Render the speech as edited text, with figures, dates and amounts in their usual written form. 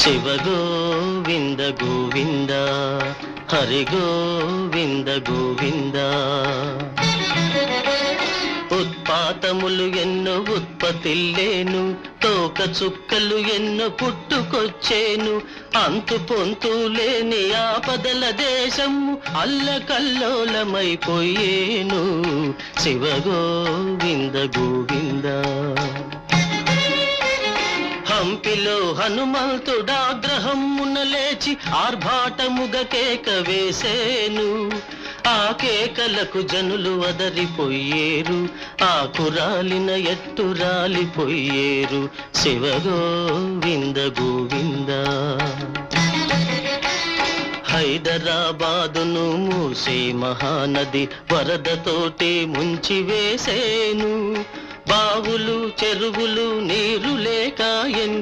శివ గోవింద గోవింద హరి గోవింద గోవింద ఉత్పాతములు ఎన్నో ఉత్పత్తిల్లేను తోక చుక్కలు ఎన్నో పుట్టుకొచ్చేను అంతు పొంతు లేని ఆపదల దేశము అల్లకల్లోలమైపోయేను శివ గోవింద గోవింద హంపిలో హనుమంతుడాగ్రహమున లేచి ఆర్భాటముగ కేక వేసేను ఆ కేకలకు జనులు వదరిపోయేరు ఆకురాలిన ఎట్టు రాలిపోయేరు శివ గోవింద గోవింద హైదరాబాదును మూసే మహానది వరదతోటి ముంచి వేసేను బావులు చెరువులు నీరు లేక